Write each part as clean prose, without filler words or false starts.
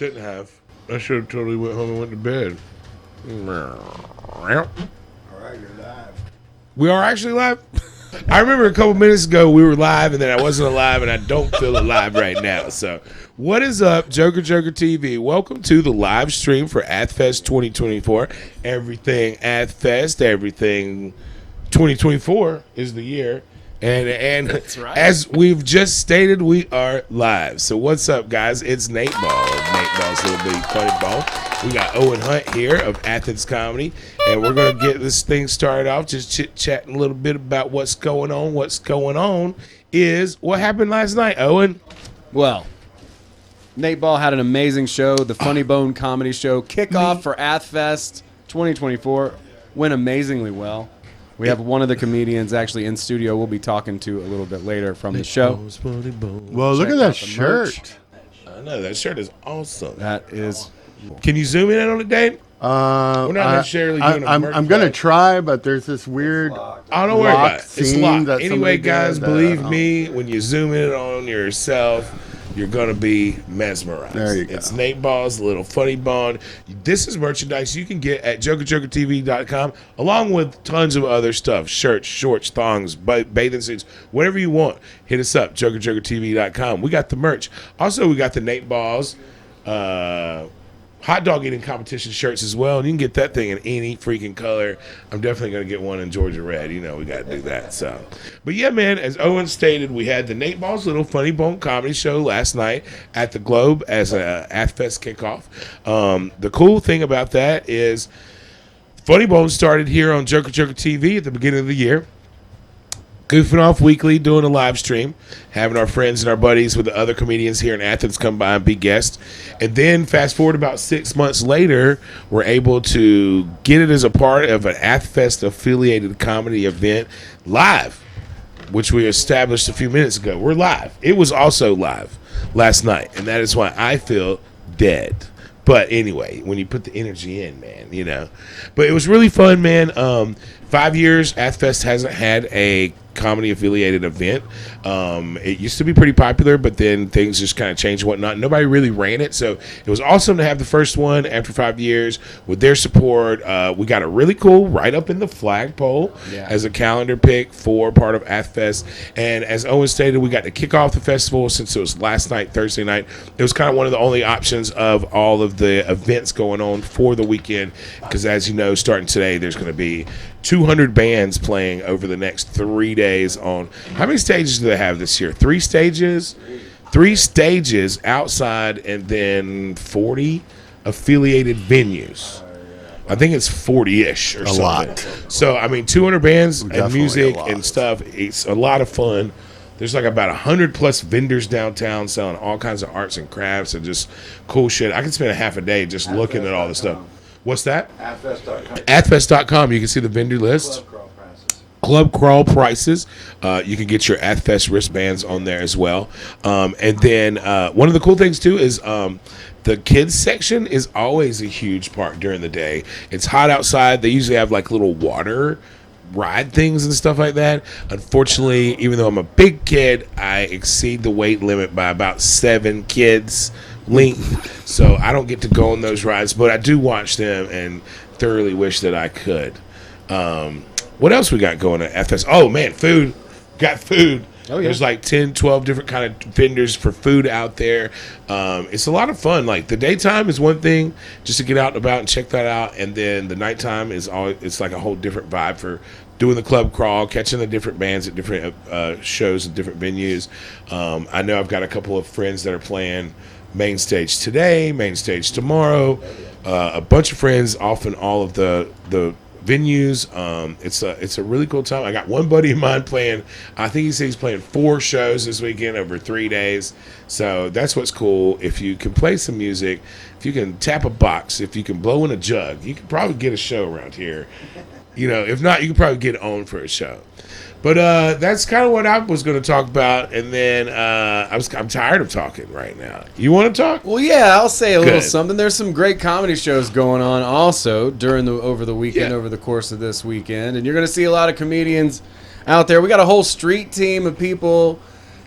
shouldn't have. I should have totally went home and went to bed. All right, you're live. We are actually live? I remember a couple minutes ago we were live and then I wasn't alive and I don't feel alive right now. So what is up, JOKERJOKErtv? Welcome to the live stream for Athfest 2024. Everything Athfest, everything 2024 is the year. And That's right. As we've just stated, we are live. So what's up, guys? It's Nateball of Nateball's Little Bitty Funny Bone. We got Owen Hunt here of Athens Comedy, and we're going to get this thing started off just chit-chatting a little bit about what's going on. What's going on is what happened last night, Owen. Well, Nateball had an amazing show, the Funny Bone Comedy Show. Kickoff for Athfest 2024 went amazingly well. We have one of the comedians actually in studio we'll be talking to a little bit later from the show. Well, look at that shirt. I know, that shirt is awesome. That is... Can you zoom in on it, Dave? We're not necessarily doing a merch I'm going to plug. try, but there's this weird Oh, don't worry about it. It's scene locked. that Anyway, somebody guys, did, believe me, when you zoom in on yourself, you're going to be mesmerized. There you go. It's Nateball's Little Funny Bone. This is merchandise you can get at JOKERJOKErtv.com, along with tons of other stuff, shirts, shorts, thongs, bathing suits, whatever you want. Hit us up, JOKERJOKErtv.com. We got the merch. Also, we got the Nateball's hot dog eating competition shirts as well, and you can get that thing in any freaking color. I'm definitely going to get one in Georgia red. You know, we got to do that. So, but yeah, man, as Owen stated, we had the Nateball's Little Funny Bone Comedy Show last night at the Globe as a Athfest kickoff. The cool thing about that is Funny Bone started here on JOKERJOKErtv at the beginning of the year, goofing off weekly, doing a live stream, having our friends and our buddies with the other comedians here in Athens come by and be guests. And then fast forward about 6 months later, we're able to get it as a part of an Athfest affiliated comedy event live, which we established a few minutes ago. We're live. It was also live last night, and that is why I feel dead. But anyway, when you put the energy in, man, you know. But it was really fun, man. 5 years, Athfest hasn't had a comedy-affiliated event. It used to be pretty popular, but then things just kind of changed and whatnot. Nobody really ran it, so it was awesome to have the first one after 5 years. With their support, we got a really cool write-up in the flagpole as a calendar pick for part of Athfest. And as Owen stated, we got to kick off the festival since it was last night, Thursday night. It was kind of one of the only options of all of the events going on for the weekend, because as you know, starting today, there's going to be 200 bands playing over the next 3 days on... How many stages do they have this year? 3 stages? 3 stages outside, and then 40 affiliated venues. I think it's 40-ish or something. lot. So, I mean, 200 bands and Definitely music a lot. and stuff. It's a lot of fun. There's like about 100+ vendors downtown selling all kinds of arts and crafts and just cool shit. I could spend a half a day just looking at all the stuff. What's that? Athfest.com. Athfest.com. You can see the vendor list. Club crawl prices. You can get your Athfest wristbands on there as well. And then one of the cool things too is the kids section is always a huge part during the day. It's hot outside. They usually have like little water ride things and stuff like that. Unfortunately, even though I'm a big kid, I exceed the weight limit by about 7 kids length, so I don't get to go on those rides, but I do watch them and thoroughly wish that I could. What else we got going at Athfest? Oh man, food. Got food. Oh, yeah. There's like 10, 12 different kind of vendors for food out there. It's a lot of fun. Like the daytime is one thing, just to get out and about and check that out, and then the nighttime is always, it's like a whole different vibe for doing the club crawl, catching the different bands at different shows at different venues. I know I've got a couple of friends that are playing main stage today, main stage tomorrow. A bunch of friends off in all of the venues. It's a really cool time. I got one buddy of mine playing, I think he said he's playing 4 shows this weekend over 3 days. So that's what's cool. If you can play some music, if you can tap a box, if you can blow in a jug, you can probably get a show around here. You know, if not, you can probably get on for a show. But that's kind of what I was going to talk about, and then I'm tired of talking right now. You want to talk? Well, yeah, I'll say a little Good. something. There's some great comedy shows going on also over the weekend, Yeah. over the course of this weekend, and you're going to see a lot of comedians out there. We got a whole street team of people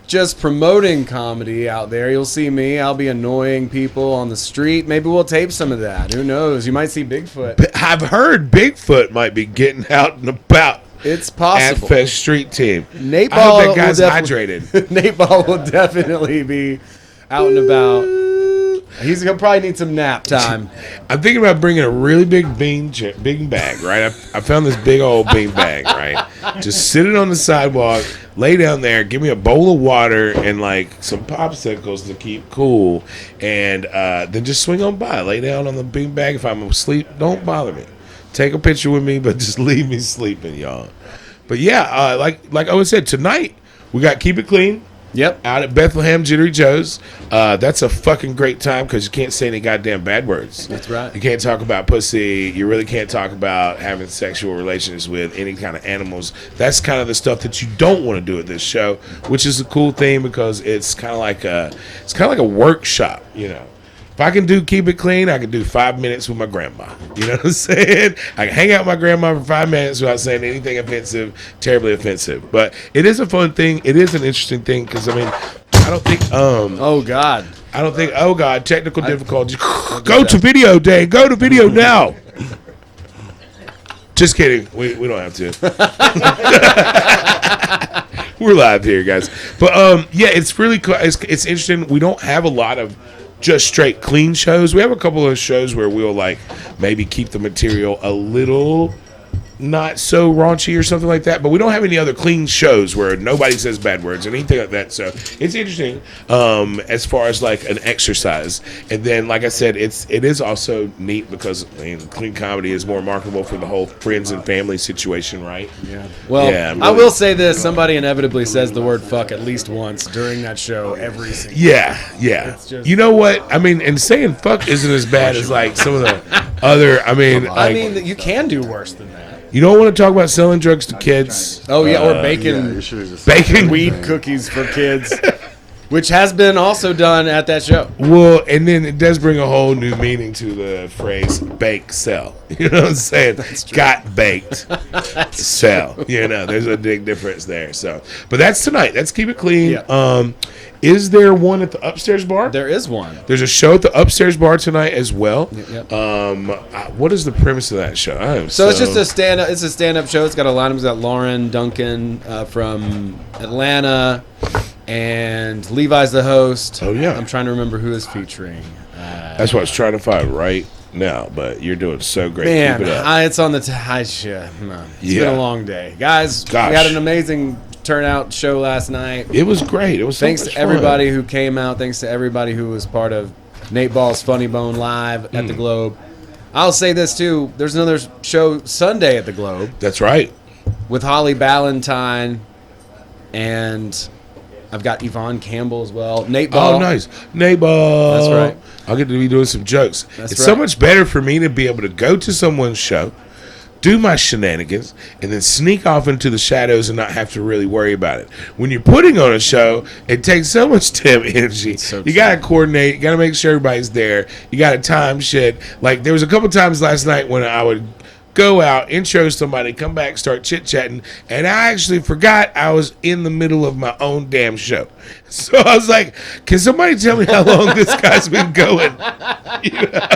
just promoting comedy out there. You'll see me. I'll be annoying people on the street. Maybe we'll tape some of that. Who knows? You might see Bigfoot. I've heard Bigfoot might be getting out and about. It's possible. Athfest street team. Nateball I hope that guy's will hydrated. Nateball will definitely be out and about. He'll probably need some nap time. I'm thinking about bringing a really big big bag, right? I found this big old bean bag, right? Just sit it on the sidewalk, lay down there, give me a bowl of water and like some popsicles to keep cool, and then just swing on by. Lay down on the bean bag. If I'm asleep, don't bother me. Take a picture with me, but just leave me sleeping, y'all. But yeah, like Owen said, tonight we got Keep It Clean. Yep. Out at Bethlehem Jittery Joe's. That's a fucking great time because you can't say any goddamn bad words. That's right. You can't talk about pussy. You really can't talk about having sexual relations with any kind of animals. That's kind of the stuff that you don't want to do at this show, which is a cool thing because it's kind of like a workshop, you know. If I can do Keep It Clean, I can do 5 minutes with my grandma. You know what I'm saying? I can hang out with my grandma for 5 minutes without saying anything offensive, terribly offensive. But it is a fun thing. It is an interesting thing because, I mean, I don't think... oh, God. I don't think... Oh, God. Technical difficulties. Go to video, Dave. Go to video now. Just kidding. We don't have to. We're live here, guys. But, yeah, it's really cool. It's interesting. We don't have a lot of just straight clean shows. We have a couple of shows where we'll like maybe keep the material a little not so raunchy or something like that, but we don't have any other clean shows where nobody says bad words or anything like that. So it's interesting as far as like an exercise. And then, like I said, it is also neat because I mean, clean comedy is more marketable for the whole friends and family situation, right? Yeah. Well, yeah, I will say this: somebody inevitably says the word "fuck" at least once during that show every single. Yeah. Just, you know what? I mean, and saying "fuck" isn't as bad as like some of the other. I mean, you can do worse than that. You don't want to talk about selling drugs to kids. Oh yeah, or baking weed cookies for kids, which has been also done at that show. Well, and then it does bring a whole new meaning to the phrase "bake sell." You know what I'm saying? That's true. Got baked, sell. True. You know, there's a big difference there. So, but that's tonight. Let's keep it clean. Yeah. Is there one at the upstairs bar? There is one. There's a show at the upstairs bar tonight as well. Yep. What is the premise of that show? So it's just a stand-up. It's a stand-up show. It's got a lineup. It's got Lauren Duncan from Atlanta, and Levi's the host. Oh yeah. I'm trying to remember who is featuring. That's what I was trying to find right now, but you're doing so great. Man, keep it up. it's on the. It's been a long day, guys. Gosh. We had an amazing turnout show last night. It was great. It was so thanks much to everybody fun. who came out. Thanks to everybody who was part of Nateball's Funny Bone Live at the Globe. I'll say this too. There's another show Sunday at the Globe. That's right. With Holly Ballantine, and I've got Yvonne Campbell as well. Nateball. Oh, nice. Nateball. That's right. I'll get to be doing some jokes. That's it's right. so much better for me to be able to go to someone's show, do my shenanigans, and then sneak off into the shadows and not have to really worry about it. When you're putting on a show, it takes so much damn energy. So you got to coordinate. You got to make sure everybody's there. You got to time shit. Like, there was a couple times last night when I would go out, intro somebody, come back, start chit-chatting, and I actually forgot I was in the middle of my own damn show. So I was like, can somebody tell me how long this guy's been going? You know?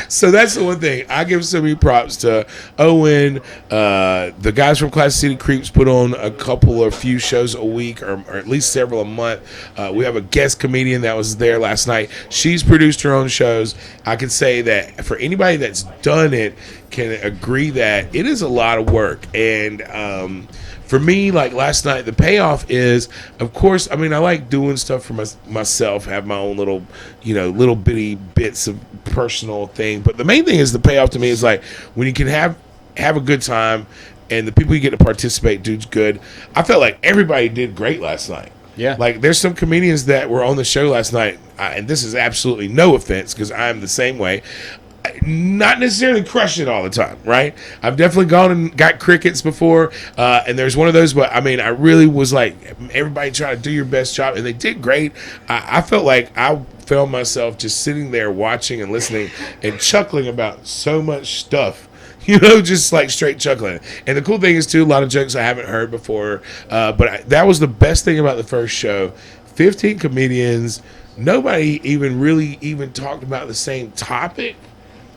So that's the one thing. I give so many props to Owen. The guys from Classic City Creeps put on a few shows a week, or at least several a month. We have a guest comedian that was there last night. She's produced her own shows. I can say that for anybody that's done it can agree that it is a lot of work. And for me, like last night, the payoff is, of course, I mean, I like doing stuff for myself, have my own little, little bitty bits of personal thing. But the main thing is the payoff to me is like when you can have a good time and the people you get to participate do good. I felt like everybody did great last night. Yeah. Like there's some comedians that were on the show last night, and this is absolutely no offense because I'm the same way. Not necessarily crush it all the time, right? I've definitely gone and got crickets before, and there's one of those, but I mean, I really was like, everybody trying to do your best job, and they did great. I felt like I found myself just sitting there watching and listening and chuckling about so much stuff You know, just like straight chuckling. And the cool thing is, too, a lot of jokes I haven't heard before. That was the best thing about the first show. 15 comedians. Nobody even really talked about the same topic.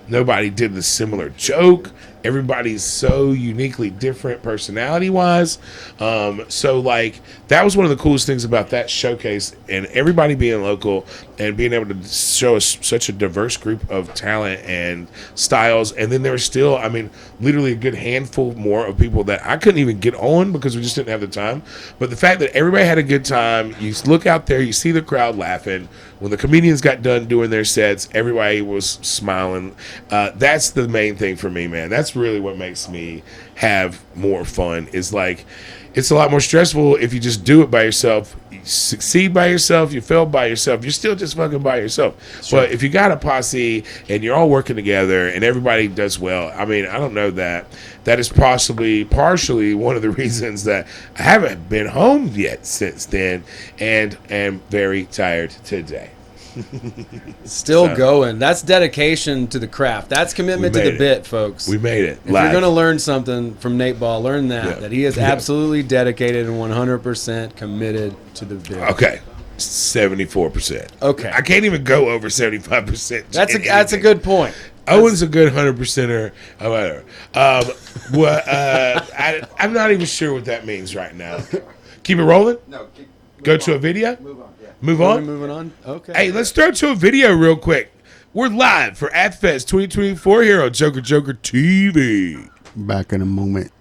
Nobody did the similar joke. Everybody's so uniquely different personality-wise. So, like, that was one of the coolest things about that showcase. And everybody being local and being able to show us such a diverse group of talent and styles. And then there was still, I mean, literally a good handful more of people that I couldn't even get on because we just didn't have the time. But the fact that everybody had a good time, you look out there, you see the crowd laughing. When the comedians got done doing their sets, everybody was smiling. That's the main thing for me, man. That's really what makes me have more fun. Is like, it's a lot more stressful if you just do it by yourself. You succeed by yourself, you fail by yourself, you're still just fucking by yourself. Sure. But if you got a posse and you're all working together and everybody does well, I mean, I don't know that is partially one of the reasons that I haven't been home yet since then and am very tired today. Still going. That's dedication to the craft. That's commitment to the bit, folks. We made it. If you're going to learn something from Nateball, learn that he is absolutely dedicated and 100% committed to the bit. Okay. 74%. Okay. I can't even go over 75%. That's a good point. Owen's a good 100%er. I'm not even sure what that means right now. Keep it rolling? No. Go to a video? Move on. Yeah. Moving on? Okay. Hey, let's throw to a video real quick. We're live for Athfest 2024 here on JOKERJOKErtv. Back in a moment.